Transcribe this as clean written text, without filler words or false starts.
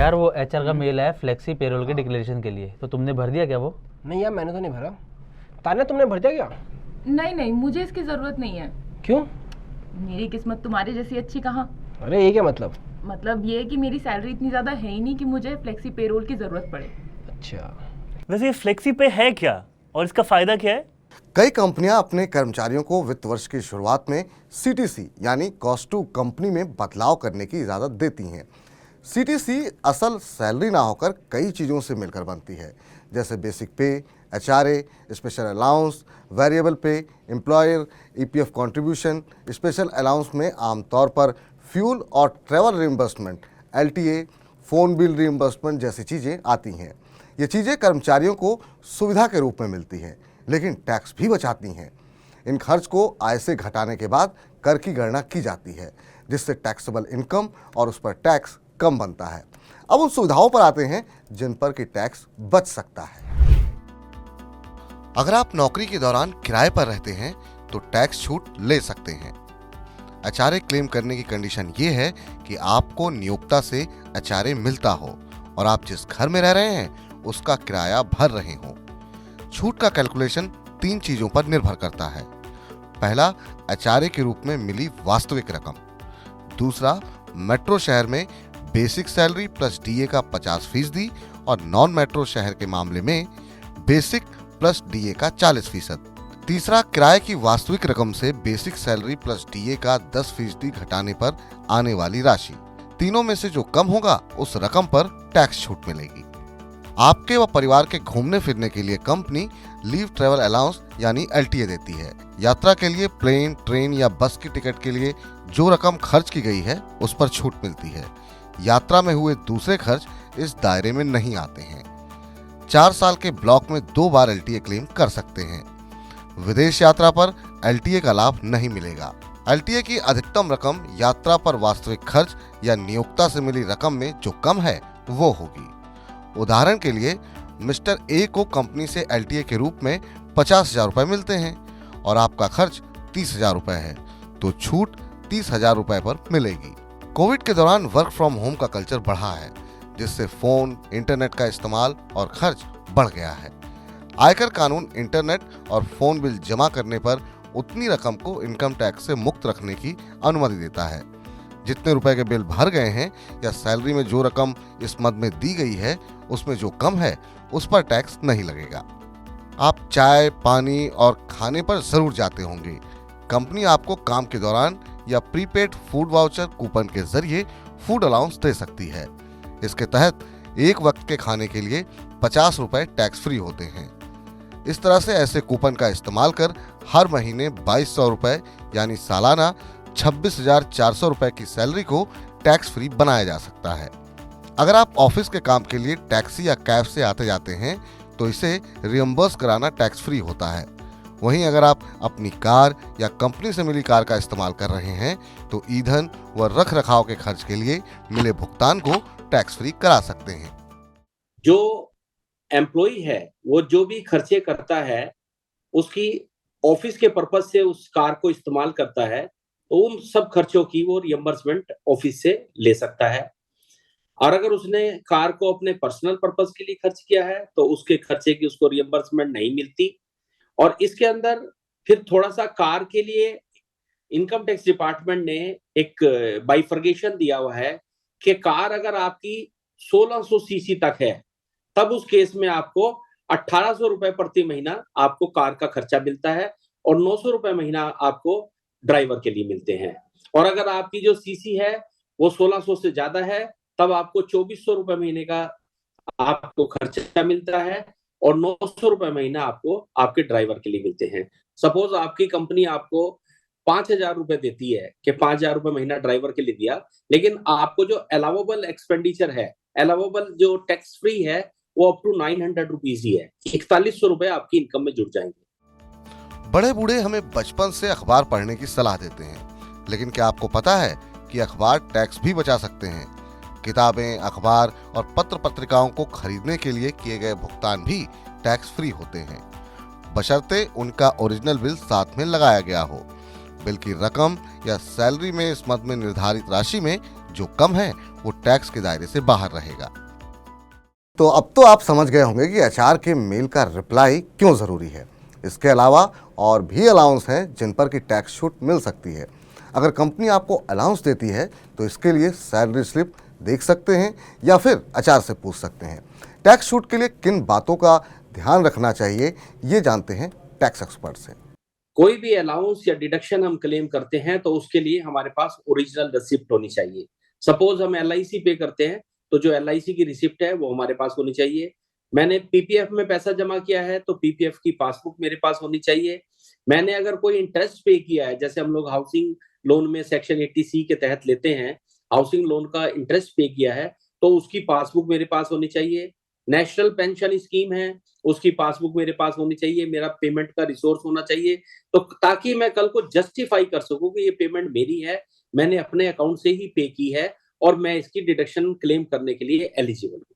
यार वो एचआर का मेल है फ्लेक्सी पेरोल के डिक्लेरेशन के लिए, तो तुमने भर दिया क्या वो? नहीं यार, मैंने तो नहीं भरा। तान्या, तुमने भर दिया क्या? नहीं नहीं, मुझे इसकी जरूरत नहीं है। क्यों? मेरी किस्मत तुम्हारी जैसी अच्छी कहाँ। अरे ये क्या मतलब? मतलब ये कि मेरी सैलरी इतनी ज़्यादा है ही नहीं कि मुझे फ्लेक्सी पेरोल की ज़रूरत पड़े। अच्छा, वैसे ये फ्लेक्सी पे है क्या और इसका फायदा क्या है? कई कंपनियां अपने कर्मचारियों को वित्त वर्ष की शुरुआत में सीटीसी यानी कॉस्ट टू कंपनी में बदलाव करने की इजाज़त देती हैं। सीटीसी असल सैलरी ना होकर कई चीज़ों से मिलकर बनती है, जैसे बेसिक पे, एचआरए, स्पेशल अलाउंस, वेरिएबल पे, employer, EPF contribution. Special allowance में आमतौर पर फ्यूल और travel reimbursement, LTA, phone bill reimbursement जैसी चीज़ें आती हैं। ये चीज़ें कर्मचारियों को सुविधा के रूप में मिलती हैं, लेकिन टैक्स भी बचाती हैं। इन खर्च को आय से घटाने के बाद कर की गणना की जाती है, जिससे टैक्सेबल इनकम और उस पर टैक्स कम बनता है। अब उन सुविधाओं पर आते हैं जिन पर कि टैक्स बच सकता है। अगर आप नौकरी के दौरान किराए पर रहते हैं तो टैक्स छूट ले सकते हैं। एचआरए क्लेम करने की कंडीशन ये है कि आपको नियोक्ता से एचआरए मिलता हो और आप जिस घर में रह रहे हैं उसका किराया भर रहे हो। छूट का कैलकुलेशन 3 चीजों पर निर्भर करता है। पहला, एचआरए के रूप में मिली वास्तविक रकम। दूसरा, मेट्रो शहर में बेसिक सैलरी प्लस डीए का 50% और नॉन मेट्रो शहर के मामले में बेसिक प्लस डीए का 40%। तीसरा, किराए की वास्तविक रकम से बेसिक सैलरी प्लस डीए का 10% घटाने पर आने वाली राशि। तीनों में से जो कम होगा उस रकम पर टैक्स छूट मिलेगी। आपके व परिवार के घूमने फिरने के लिए कंपनी लीव ट्रैवल अलाउंस यानी एलटीए देती है। यात्रा के लिए प्लेन, ट्रेन या बस की टिकट के लिए जो रकम खर्च की गई है उस पर छूट मिलती है। यात्रा में हुए दूसरे खर्च इस दायरे में नहीं आते हैं। 4 साल के ब्लॉक में 2 बार एलटीए क्लेम कर सकते हैं। विदेश यात्रा पर एलटीए का लाभ नहीं मिलेगा। एलटीए की अधिकतम रकम यात्रा पर वास्तविक खर्च या नियोक्ता से मिली रकम में जो कम है वो होगी। उदाहरण के लिए मिस्टर ए को कंपनी से एलटीए के रूप में 50,000 रुपए मिलते हैं और आपका खर्च 30,000 रुपए है, तो छूट 30,000 रुपए पर मिलेगी। कोविड के दौरान वर्क फ्रॉम होम का कल्चर बढ़ा है, जिससे फोन, इंटरनेट का इस्तेमाल और खर्च बढ़ गया है। आयकर कानून इंटरनेट और फोन बिल जमा करने पर उतनी रकम को इनकम टैक्स से मुक्त रखने की अनुमति देता है। जितने रुपए के बिल भर गए हैं या सैलरी में जो रकम इस मद में दी गई है उसमें जो कम है उस पर टैक्स नहीं लगेगा। आप चाय, पानी और खाने पर जरूर जाते होंगे। कंपनी आपको काम के दौरान या प्रीपेड फूड वाउचर कूपन के जरिए फूड अलाउंस दे सकती है। इसके तहत एक वक्त के खाने के लिए 50 रुपए टैक्स फ्री होते हैं। इस तरह से ऐसे कूपन का इस्तेमाल कर हर महीने 2200 रुपए यानी सालाना 26,400 रुपए की सैलरी को टैक्स फ्री बनाया जा सकता है। अगर आप ऑफिस के काम के लिए टैक्सी या कैब से आते जाते हैं तो इसे रियम्बर्स कराना टैक्स फ्री होता है। वहीं अगर आप अपनी कार या कंपनी से मिली कार का इस्तेमाल कर रहे हैं तो ईंधन व रख रखाव के खर्च के लिए मिले भुगतान को टैक्स फ्री करा सकते हैं। जो एम्प्लॉय है वो जो भी खर्चे करता है उसकी ऑफिस के पर्पज से उस कार को इस्तेमाल करता है तो उन सब खर्चों की वो रियम्बर्समेंट ऑफिस से ले सकता है। और अगर उसने कार को अपने पर्सनल पर्पज के लिए खर्च किया है तो उसके खर्चे की उसको रियम्बर्समेंट नहीं मिलती। और इसके अंदर फिर थोड़ा सा कार के लिए इनकम टैक्स डिपार्टमेंट ने एक बाइफर्गेशन दिया हुआ है कि कार अगर आपकी 1600 सीसी तक है तब उस केस में आपको 1800 रुपए प्रति महीना आपको कार का खर्चा मिलता है और 900 रुपए महीना आपको ड्राइवर के लिए मिलते हैं। और अगर आपकी जो सीसी है वो 1600 से ज्यादा है तब आपको 2400 रुपए महीने का आपको खर्चा मिलता है और 900 रुपए महीना आपको आपके ड्राइवर के लिए मिलते हैं। सपोज आपकी कंपनी आपको 5,000 रुपए देती है कि 5,000 रुपए महीना ड्राइवर के लिए दिया, लेकिन आपको जो अलाउेबल एक्सपेंडिचर है, अलाउेबल जो टैक्स फ्री है वो अप टू 900 रुपीज ही है। 4100 रुपए आपकी इनकम में जुड़ जाएंगे। बड़े बूढ़े हमें बचपन से अखबार पढ़ने की सलाह देते हैं, लेकिन क्या आपको पता है कि अखबार टैक्स भी बचा सकते हैं? किताबें, अखबार और पत्र पत्रिकाओं को खरीदने के लिए किए गए भुगतान भी टैक्स फ्री होते हैं, बशर्ते उनका ओरिजिनल बिल साथ में लगाया गया हो। बिल की रकम या सैलरी में इस मद में निर्धारित राशि में जो कम है वो टैक्स के दायरे से बाहर रहेगा। तो अब तो आप समझ गए होंगे कि एचआर के मेल का रिप्लाई क्यों ज़रूरी है। इसके अलावा और भी अलाउंस हैं जिन पर कि टैक्स छूट मिल सकती है। अगर कंपनी आपको अलाउंस देती है तो इसके लिए सैलरी स्लिप देख सकते हैं या फिर एचआर से पूछ सकते हैं। टैक्स छूट के लिए किन बातों का ध्यान रखना चाहिए, ये जानते हैं टैक्स एक्सपर्ट से। कोई भी अलाउंस या डिडक्शन हम क्लेम करते हैं तो उसके लिए हमारे पास ओरिजिनल रिसिप्ट होनी चाहिए। सपोज हम एलआईसी पे करते हैं तो जो एलआईसी की रिसिप्ट है वो हमारे पास होनी चाहिए। मैंने पीपीएफ में पैसा जमा किया है तो पीपीएफ की पासबुक मेरे पास होनी चाहिए। मैंने अगर कोई इंटरेस्ट पे किया है, जैसे हम लोग हाउसिंग लोन में सेक्शन 80C के तहत लेते हैं, हाउसिंग लोन का इंटरेस्ट पे किया है तो उसकी पासबुक मेरे पास होनी चाहिए। नेशनल पेंशन स्कीम है, उसकी पासबुक मेरे पास होनी चाहिए। मेरा पेमेंट का रिसोर्स होना चाहिए, तो ताकि मैं कल को जस्टिफाई कर सकूं कि ये पेमेंट मेरी है, मैंने अपने अकाउंट से ही पे की है और मैं इसकी डिडक्शन क्लेम करने के लिए एलिजिबल हूं।